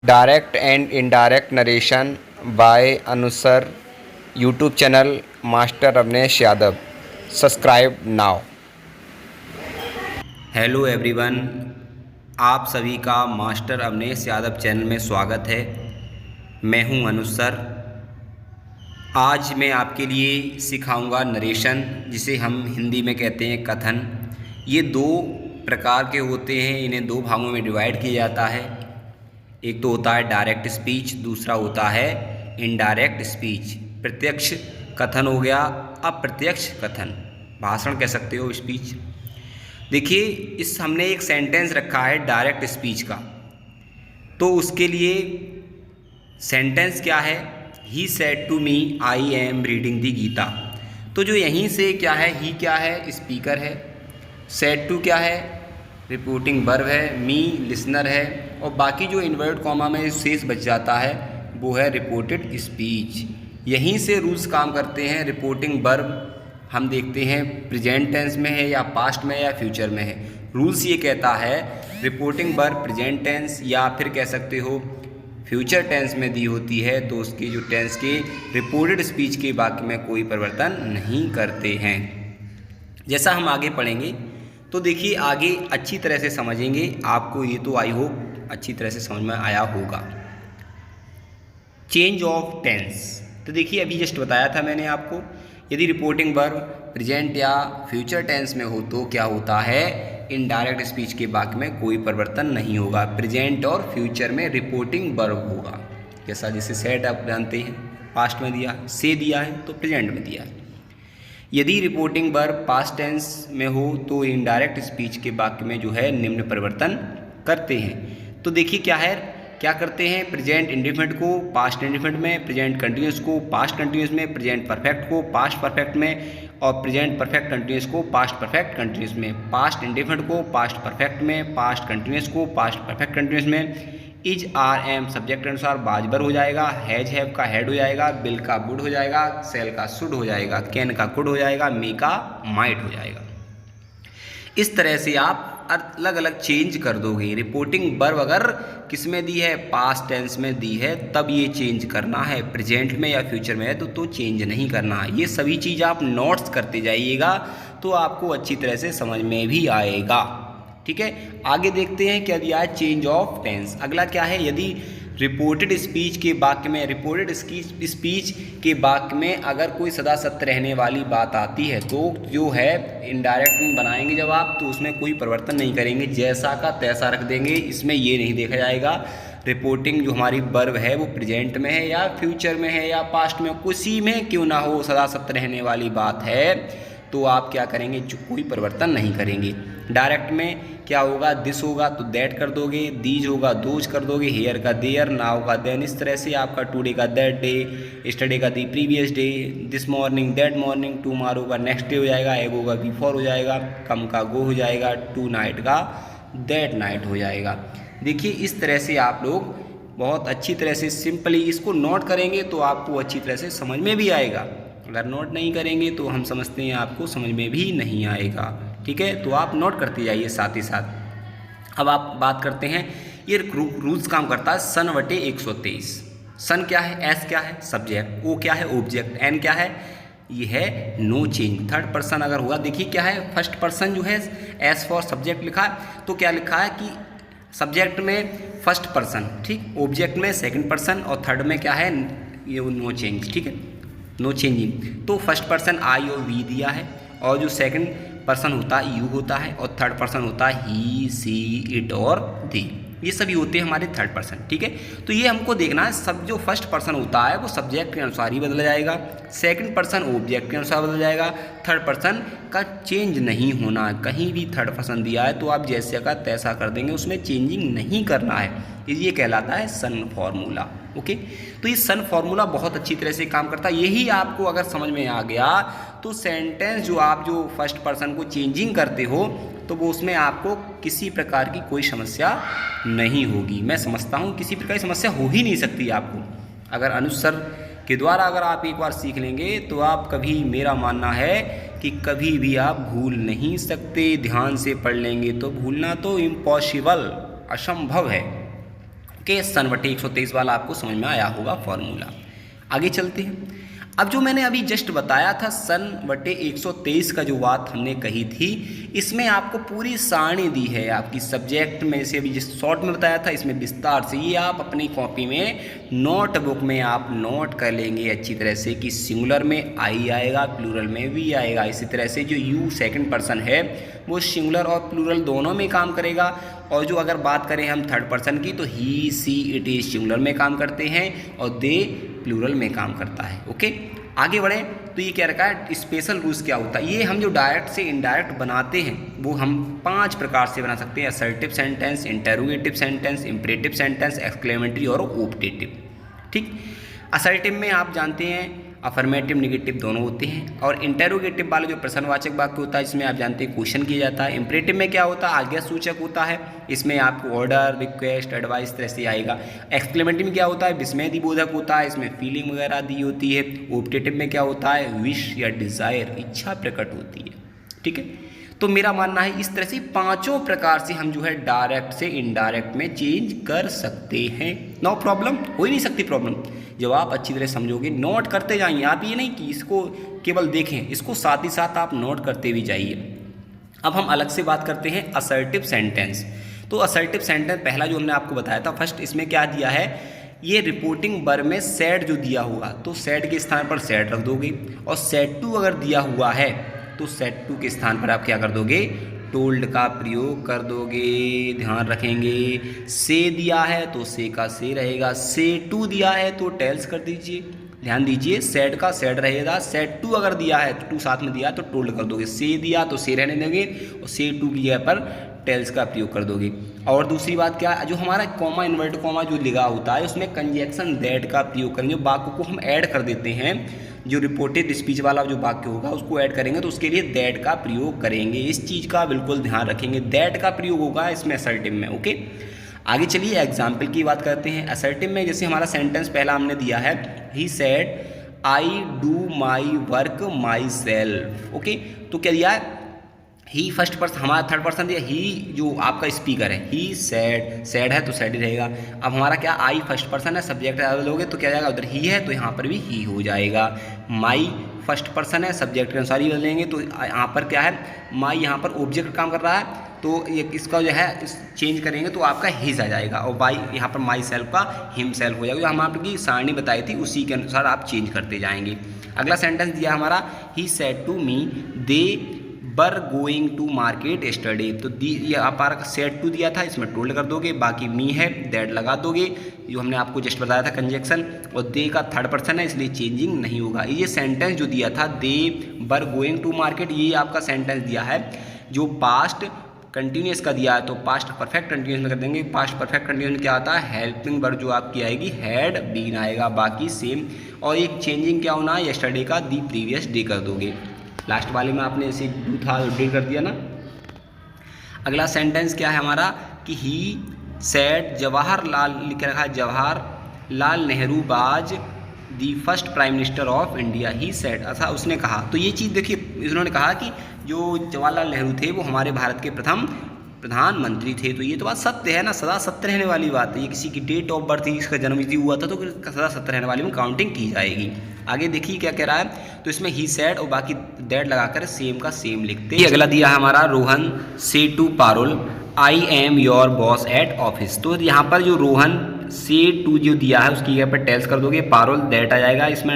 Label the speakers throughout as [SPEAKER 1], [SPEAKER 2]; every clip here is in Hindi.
[SPEAKER 1] Direct and indirect narration by अनुसर YouTube channel master Awanish Yadav. Subscribe now. Hello everyone, आप सभी का मास्टर अवनेश यादव चैनल में स्वागत है। मैं हूं अनुसर। आज मैं आपके लिए सिखाऊंगा नरेशन, जिसे हम हिंदी में कहते हैं कथन। ये दो प्रकार के होते हैं, इन्हें दो भागों में डिवाइड किया जाता है। एक तो होता है डायरेक्ट स्पीच, दूसरा होता है इनडायरेक्ट स्पीच। प्रत्यक्ष कथन हो गया, अप्रत्यक्ष कथन, भाषण कह सकते हो, स्पीच। देखिए, इस हमने एक सेंटेंस रखा है डायरेक्ट स्पीच का, तो उसके लिए सेंटेंस क्या है? He said to me I am reading the Gita. तो जो यहीं से क्या है, ही क्या है? स्पीकर है। सेड टू क्या है? रिपोर्टिंग वर्ब है। मी लिसनर है। और बाकी जो इन्वर्ट कॉमा में शेष बच जाता है वो है रिपोर्टेड स्पीच। यहीं से रूल्स काम करते हैं। रिपोर्टिंग वर्ब हम देखते हैं प्रेजेंट टेंस में है या पास्ट में या फ्यूचर में है। रूल्स ये कहता है रिपोर्टिंग वर्ब प्रेजेंट टेंस या फिर कह सकते हो फ्यूचर टेंस में दी होती है तो उसकी जो टेंस के रिपोर्टेड स्पीच के वाक्य में कोई परिवर्तन नहीं करते हैं। जैसा हम आगे पढ़ेंगे तो देखिए, आगे अच्छी तरह से समझेंगे। आपको ये तो आई होप अच्छी तरह से समझ में आया होगा। चेंज ऑफ टेंस, तो देखिए अभी जस्ट बताया था मैंने आपको, यदि रिपोर्टिंग वर्ब प्रेजेंट या फ्यूचर टेंस में हो तो क्या होता है? इनडायरेक्ट स्पीच के वाक्य में कोई परिवर्तन नहीं होगा। प्रेजेंट और फ्यूचर में रिपोर्टिंग वर्ब होगा। जैसे सेड आप जानते हैं पास्ट में दिया, से दिया है तो प्रेजेंट में दिया है। यदि रिपोर्टिंग वर्ब पास्ट टेंस में हो तो इनडायरेक्ट स्पीच के वाक्य में जो है निम्न परिवर्तन करते हैं। तो देखिए क्या करते हैं? प्रेजेंट इंडेफिनिट को पास्ट इंडेफिनिट में, प्रेजेंट कंटिन्यूस को पास्ट कंटिन्यूस में, प्रेजेंट परफेक्ट को पास्ट परफेक्ट में और प्रेजेंट परफेक्ट कंटिन्यूस को पास्ट परफेक्ट कंटिन्यूस में। पास्ट इंडेफिनिट को पास्ट परफेक्ट में, पास्ट कंटिन्यूस को पास्ट परफेक्ट कंटिन्यूस में। इज आर एम सब्जेक्ट के अनुसार बाजबर हो जाएगा, हैज हैव का हैड हो जाएगा, बिल का वुड हो जाएगा, सेल का शुड हो जाएगा, कैन का कुड हो जाएगा, मी का माइट हो जाएगा। इस तरह से आप अलग अलग चेंज कर दोगे। रिपोर्टिंग वर्ब अगर किस में दी है? पास्ट टेंस में दी है, तब ये चेंज करना है। प्रेजेंट में या फ्यूचर में है तो चेंज नहीं करना है। ये सभी चीज़ आप नोट्स करते जाइएगा तो आपको अच्छी तरह से समझ में भी आएगा। ठीक है, आगे देखते हैं क्या दिया है? Change of tense. अगला क्या है? यदि रिपोर्टेड स्पीच के वाक्य में, रिपोर्टेड स्पीच के वाक्य में अगर कोई सदा सत्य रहने वाली बात आती है तो जो है इनडायरेक्ट में बनाएंगे जब आप, तो उसमें कोई परिवर्तन नहीं करेंगे, जैसा का तैसा रख देंगे। इसमें ये नहीं देखा जाएगा रिपोर्टिंग जो हमारी वर्ब है वो प्रेजेंट में है या फ्यूचर में है या पास्ट में, किसी में क्यों ना हो, सदा सत्य रहने वाली बात है तो आप क्या करेंगे? जो कोई परिवर्तन नहीं करेंगे। डायरेक्ट में क्या होगा? दिस होगा तो दैट कर दोगे, दीज होगा दोज कर दोगे, हेयर का देयर, नाउ का देन। इस तरह से आपका टुडे का दैट डे, यस्टरडे का the previous day, this morning that morning, tomorrow का नेक्स्ट डे हो जाएगा, एगो का बिफोर हो जाएगा, कम का गो हो जाएगा, टू नाइट का दैट नाइट हो जाएगा। देखिए, इस तरह से आप लोग बहुत अच्छी तरह से सिंपली इसको नोट करेंगे तो आपको अच्छी तरह से समझ में भी आएगा। अगर नोट नहीं करेंगे तो हम समझते हैं आपको समझ में भी नहीं आएगा। ठीक है, तो आप नोट करते जाइए साथ ही साथ। अब आप बात करते हैं, ये रूल्स काम करता है सन बटे 123। सन क्या है? एस क्या है? सब्जेक्ट। ओ क्या है? ऑब्जेक्ट। एन क्या है? ये है नो चेंज। थर्ड पर्सन अगर होगा, देखिए क्या है, फर्स्ट पर्सन जो है एस फॉर सब्जेक्ट लिखा है तो क्या लिखा है कि सब्जेक्ट में फर्स्ट पर्सन, ठीक, ऑब्जेक्ट में सेकंड पर्सन और थर्ड में क्या है? ये नो चेंज। ठीक है, नो चेंजिंग। तो फर्स्ट पर्सन आई और वी दिया है और जो सेकंड पर्सन होता है यू होता है और थर्ड पर्सन होता है ही, सी, इट और दे। ये सभी होते हैं हमारे थर्ड पर्सन। ठीक है, तो ये हमको देखना है, सब जो फर्स्ट पर्सन होता है वो सब्जेक्ट के अनुसार ही बदल जाएगा, सेकंड पर्सन ऑब्जेक्ट के अनुसार बदल जाएगा, थर्ड पर्सन का चेंज नहीं होना। कहीं भी थर्ड पर्सन दिया है तो आप जैसे का तैसा कर देंगे, उसमें चेंजिंग नहीं करना है। ये कहलाता है सन फॉर्मूला। ओके, तो ये सन फॉर्मूला बहुत अच्छी तरह से काम करता है। यही आपको अगर समझ में आ गया तो सेंटेंस जो आप जो फर्स्ट पर्सन को चेंजिंग करते हो तो वो उसमें आपको किसी प्रकार की कोई समस्या नहीं होगी। मैं समझता हूँ किसी प्रकार की समस्या हो ही नहीं सकती आपको। अगर अनुसर के द्वारा अगर आप एक बार सीख लेंगे तो आप कभी, मेरा मानना है कि कभी भी आप भूल नहीं सकते। ध्यान से पढ़ लेंगे तो भूलना तो इम्पॉसिबल, असंभव है। ओके, सन बटे 123 वाला आपको समझ में आया होगा फॉर्मूला। आगे चलते हैं। अब जो मैंने अभी जस्ट बताया था सन बटे 123 का जो बात हमने कही थी, इसमें आपको पूरी सारणी दी है आपकी सब्जेक्ट में से, अभी जिस शॉर्ट में बताया था इसमें विस्तार से। ये आप अपनी कॉपी में नोटबुक में आप नोट कर लेंगे अच्छी तरह से कि सिंगुलर में आई आएगा, प्लूरल में वी आएगा। इसी तरह से जो यू सेकंड पर्सन है वो सिंगुलर और प्लूरल दोनों में काम करेगा। और जो अगर बात करें हम थर्ड पर्सन की तो ही सी इट इज सिंगुलर में काम करते हैं और दे प्लूरल में काम करता है। ओके, आगे बढ़े तो ये क्या रखा है, स्पेशल रूल्स क्या होता है। ये हम जो डायरेक्ट से इनडायरेक्ट बनाते हैं वो हम 5 प्रकार से बना सकते हैं। Assertive sentence, interrogative sentence, imperative sentence, exclamatory और ऑप्टेटिव। ठीक, असर्टिव में आप जानते हैं अफर्मेटिव निगेटिव दोनों होते हैं, और इंटेरोगेटिव वाला जो प्रश्नवाचक वाक्य होता है इसमें आप जानते हैं क्वेश्चन किया जाता है। इंपरेटिव में क्या होता है, आज्ञा सूचक होता है, इसमें आपको ऑर्डर, रिक्वेस्ट, एडवाइस तरह से आएगा। एक्सक्लेमेटरी में क्या होता है, विस्मयदिबोधक होता है, इसमें फीलिंग वगैरह दी होती है। ऑप्टेटिव में क्या होता है, विश या डिज़ायर, इच्छा प्रकट होती है। ठीक है, तो मेरा मानना है इस तरह से 5 प्रकार से हम जो है डायरेक्ट से इनडायरेक्ट में चेंज कर सकते हैं। नो प्रॉब्लम, हो ही नहीं सकती प्रॉब्लम जब आप अच्छी तरह समझोगे। नोट करते जाइए आप, ये नहीं कि इसको केवल देखें, इसको साथ ही साथ आप नोट करते भी जाइए। अब हम अलग से बात करते हैं असर्टिव सेंटेंस। तो असर्टिव सेंटेंस पहला जो हमने आपको बताया था फर्स्ट, इसमें क्या दिया है, ये रिपोर्टिंग वर्ब में सैड जो दिया होगा तो सैड के स्थान पर सैड रख दोगे, और सैड टू अगर दिया हुआ है तो सेट टू के स्थान पर आप क्या कर दोगे, टोल्ड का प्रयोग कर दोगे। ध्यान रखेंगे, से दिया है तो से का से रहेगा, से टू दिया है तो टेल्स कर दीजिए। ध्यान दीजिए, सेड का सेड रहेगा, सेट टू अगर दिया है तो टू साथ में दिया तो टोल्ड कर दोगे। से दिया तो से रहने देंगे और से टू की जगह पर टेल्स का प्रयोग कर दोगे। और दूसरी बात क्या, जो हमारा कॉमा इन्वर्ट कॉमा जो लिखा होता है उसमें कंजक्शन दैट का प्रयोग करेंगे। वाक्य को हम ऐड कर देते हैं, जो रिपोर्टेड स्पीच वाला जो वाक्य होगा उसको ऐड करेंगे तो उसके लिए दैट का प्रयोग करेंगे। इस चीज़ का बिल्कुल ध्यान रखेंगे, दैट का प्रयोग होगा इसमें असर्टिव में। ओके, आगे चलिए एग्जाम्पल की बात करते हैं। असर्टिव में जैसे हमारा सेंटेंस पहला हमने दिया है, he said I do my work my self. Okay, तो क्या दिया है, ही फर्स्ट पर्सन, हमारा थर्ड पर्सन दिया, ही जो आपका स्पीकर है, ही सैड, सैड है तो सैड ही रहेगा। अब हमारा क्या, आई फर्स्ट पर्सन है, सब्जेक्ट लोगे तो क्या जाएगा, उधर ही है तो यहाँ पर भी ही हो जाएगा। माई फर्स्ट पर्सन है, सब्जेक्ट के अनुसार ही बदलेंगे तो यहाँ पर क्या है, माई यहाँ पर ऑब्जेक्ट काम कर रहा है तो ये इसका जो है चेंज करेंगे तो आपका हिज आ जाएगा, और बाई यहाँ पर माई सेल्फ का हिम सेल्फ हो जाएगा। जो हम आपकी सारणी बताई थी उसी के अनुसार आप चेंज करते जाएंगे। अगला सेंटेंस दिया हमारा, ही सेड टू मी दे बर गोइंग टू मार्केट यस्टरडे। तो ये आप सेड टू दिया था, इसमें टोल्ड कर दोगे, बाकी मी है दैट लगा दोगे, जो हमने आपको जस्ट बताया था कंजक्शन, और दे का थर्ड पर्सन है इसलिए चेंजिंग नहीं होगा। ये सेंटेंस जो दिया था, दे बर गोइंग टू मार्केट, ये आपका सेंटेंस दिया है। जो पास्ट कंटिन्यूस का दिया है तो पास्ट परफेक्ट कंटिन्यूस में कर देंगे। पास्ट परफेक्ट कंटिन्यूस में क्या आता है, हेल्पिंग वर्ब जो आपकी आएगी हैड बीन आएगा, बाकी सेम। और एक चेंजिंग क्या होना है, यस्टरडे का दी प्रीवियस डे कर दोगे। लास्ट वाले में आपने इसे डू था डे कर दिया ना। अगला सेंटेंस क्या है हमारा कि ही सेड जवाहरलाल लिख रखा है, Jawaharlal Nehru was the first prime minister of India. He said, ऐसा उसने कहा। तो ये चीज़ देखिए, उन्होंने कहा कि जो जवाहरलाल नेहरू थे वो हमारे भारत के प्रथम प्रधानमंत्री थे। तो ये तो बात सत्य है ना, सदा सत्य रहने वाली बात है। ये किसी की डेट ऑफ बर्थ, इसका जन्मतिथि हुआ था तो सदा सत्य रहने वाली में काउंटिंग की जाएगी। आगे देखिए क्या कह रहा है, तो इसमें ही सेड और बाकी दैट लगाकर सेम का सेम लिखते हैं। अगला दिया हमारा, रोहन से to Parul I am your boss at office. तो यहाँ पर जो रोहन से टू जो दिया है उसकी जगह पर टेल्स कर दोगे, पारुल दैट आ जाएगा, इसमें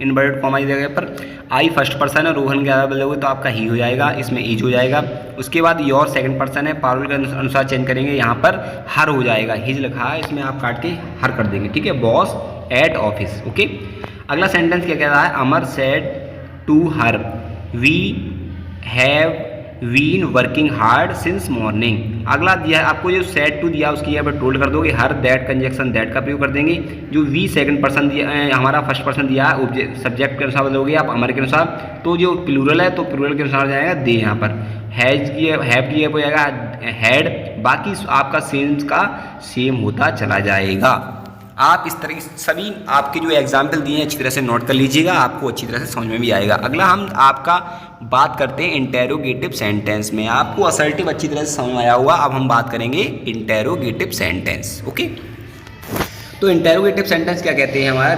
[SPEAKER 1] इन्वर्टेड कॉमा की जगह पर आई फर्स्ट पर्सन है, रोहन के अलावा बदलोगे तो आपका ही हो जाएगा, इसमें ईज हो जाएगा। उसके बाद योर सेकंड पर्सन है, पारुल के अनुसार चेंज करेंगे, यहाँ पर हर हो जाएगा, हिज लिखा है इसमें आप काट के हर कर देंगे। ठीक है, बॉस एट ऑफिस। ओके, अगला सेंटेंस क्या कह रहा है, Amar said to her we have been working hard since morning. अगला दिया है आपको, जो सेड टू दिया उसकी यहाँ पर टोल्ड कर दोगे, हर दैट कंजक्शन दैट का प्रयोग कर देंगे। जो वी सेकंड पर्सन दिया हमारा फर्स्ट पर्सन दिया है, सब्जेक्ट के अनुसार बदलोगे आप अमर के अनुसार, तो जो प्लूरल है तो प्लूरल के अनुसार जाएगा दे, यहाँ पर हैज की हैव की हो जाएगा हैड, बाकी आपका सेंस का सेम होता चला जाएगा। आप इस तरह सभी आपके जो एग्जाम्पल दिए हैं अच्छी तरह से नोट कर लीजिएगा, आपको अच्छी तरह से समझ में भी आएगा। अगला हम आपका बात करते हैं इंटेरोगेटिव सेंटेंस में। आपको असर्टिव अच्छी तरह से समझ में आया हुआ, अब हम बात करेंगे इंटेरोगेटिव सेंटेंस। ओके, तो इंटेरोगेटिव सेंटेंस क्या कहते हैं हमारा,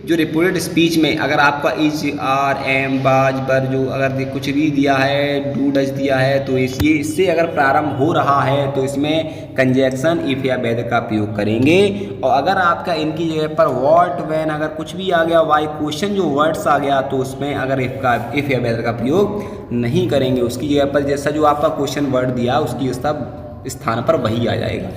[SPEAKER 1] जो रिपोर्टेड स्पीच में अगर आपका इज, आर, एम, बाज, बर जो अगर कुछ भी दिया है, डू, डज दिया है, तो इससे अगर प्रारंभ हो रहा है तो इसमें कंजैक्शन इफ या वेदर का प्रयोग करेंगे। और अगर आपका इनकी जगह पर व्हाट, व्हेन अगर कुछ भी आ गया, वाई, क्वेश्चन जो वर्ड्स आ गया, तो उसमें अगर इफ या वेदर का प्रयोग नहीं करेंगे। उसकी जगह पर जैसा जो आपका क्वेश्चन वर्ड दिया उसकी स्थान पर वही आ जाएगा।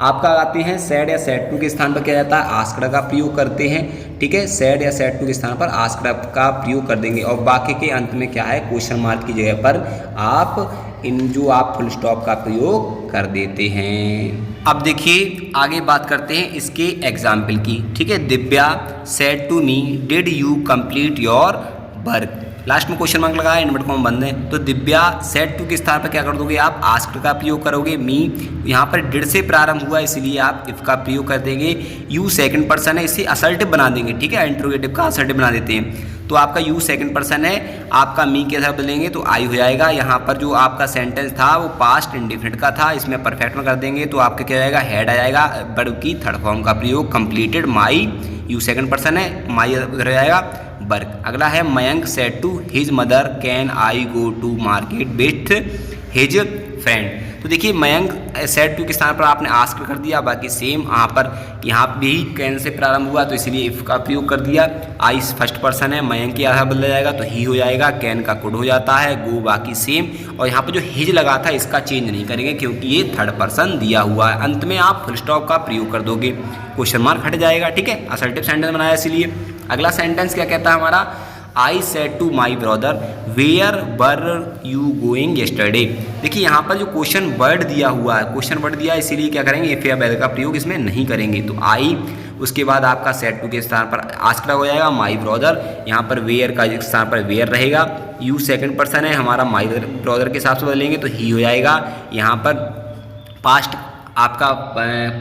[SPEAKER 1] आपका आते हैं सैड या सैड टू के स्थान पर क्या जाता है, आस्क्ड का प्रयोग करते हैं। ठीक है, सैड या सैड टू के स्थान पर आस्क्ड का प्रयोग कर देंगे। और बाकी के अंत में क्या है, क्वेश्चन मार्क की जगह पर आप फुल स्टॉप का प्रयोग कर देते हैं। अब देखिए आगे बात करते हैं इसके एग्जाम्पल की। ठीक है, Divya said to me did you complete your work. Last में क्वेश्चन मार्क लगाया, इनवर्ट कॉमा बंद है। तो दिव्या सेड टू के स्थान पर क्या कर दोगे आप, आस्क्ड का प्रयोग करोगे। मी यहाँ पर डिड से प्रारंभ हुआ इसलिए आप इफ का प्रयोग कर देंगे। यू सेकंड पर्सन है, इसे असर्टिव बना देंगे। ठीक है, इंट्रोगेटिव का असर्टिव बना देते हैं। तो आपका यू सेकंड पर्सन है, आपका मी के साथ बदलेंगे तो आई हो जाएगा। यहाँ पर जो आपका सेंटेंस था वो पास्ट इंडिफिनिट का था, इसमें परफेक्ट में कर देंगे तो आपका क्या जाएगा, हैड आ जाएगा। वर्ब की थर्ड फॉर्म का प्रयोग completed, my, you second person है, माई इधर जाएगा, वर्क। अगला है Mayank said to his mother can I go to market with his friend. तो देखिए मयंक सेड टू के स्थान पर आपने आस्क कर दिया, बाकी सेम यहाँ भी कैन से प्रारंभ हुआ तो इसलिए इफ का प्रयोग कर दिया। आई फर्स्ट पर्सन है, मयंक के आधार बदला जाएगा तो ही हो जाएगा, कैन का कुड हो जाता है, गो बाकी सेम। और यहाँ पर जो हिज लगा था इसका चेंज नहीं करेंगे क्योंकि ये थर्ड पर्सन दिया हुआ है। अंत में आप फुल स्टॉप का प्रयोग कर दोगे, क्वेश्चन मार्क हट जाएगा। ठीक है, असर्टिव सेंटेंस बनाया इसलिए। अगला सेंटेंस क्या कहता है हमारा, I said to my brother where were you going yesterday. देखिए यहाँ पर जो क्वेश्चन वर्ड दिया हुआ है, क्वेश्चन वर्ड दिया है इसीलिए क्या करेंगे, इफ या वेदर का प्रयोग इसमें नहीं करेंगे। तो आई, उसके बाद आपका सेड टू के स्थान पर आस्क्ड हो जाएगा, माई ब्रदर, यहाँ पर वेयर का स्थान पर वेयर रहेगा। यू सेकंड पर्सन है हमारा, माई ब्रदर के हिसाब से बदलेंगे तो ही हो जाएगा। यहाँ पर पास्ट आपका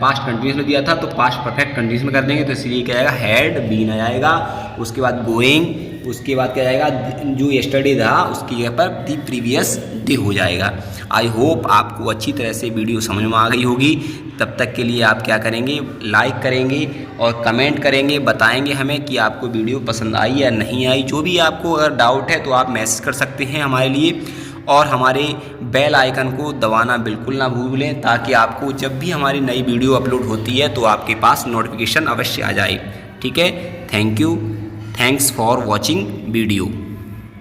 [SPEAKER 1] पास्ट कंटिन्यूस में दिया था तो पास्ट परफेक्ट कंटिन्यूस में कर देंगे तो इसलिए क्या आएगा, हैड बीन आ जाएगा। उसके बाद गोइंग, उसके बाद क्या आएगा, जो येस्टरडे था उसकी जगह पर दी प्रीवियस डे हो जाएगा। आई होप आपको अच्छी तरह से वीडियो समझ में आ गई होगी। तब तक के लिए आप क्या करेंगे, लाइक करेंगे और कमेंट करेंगे, बताएंगे हमें कि आपको वीडियो पसंद आई या नहीं आई। जो भी आपको अगर डाउट है तो आप मैसेज कर सकते हैं हमारे लिए, और हमारे बेल आइकन को दबाना बिल्कुल ना भूलें ताकि आपको जब भी हमारी नई वीडियो अपलोड होती है तो आपके पास नोटिफिकेशन अवश्य आ जाए। ठीक है, thank you, thanks for watching video.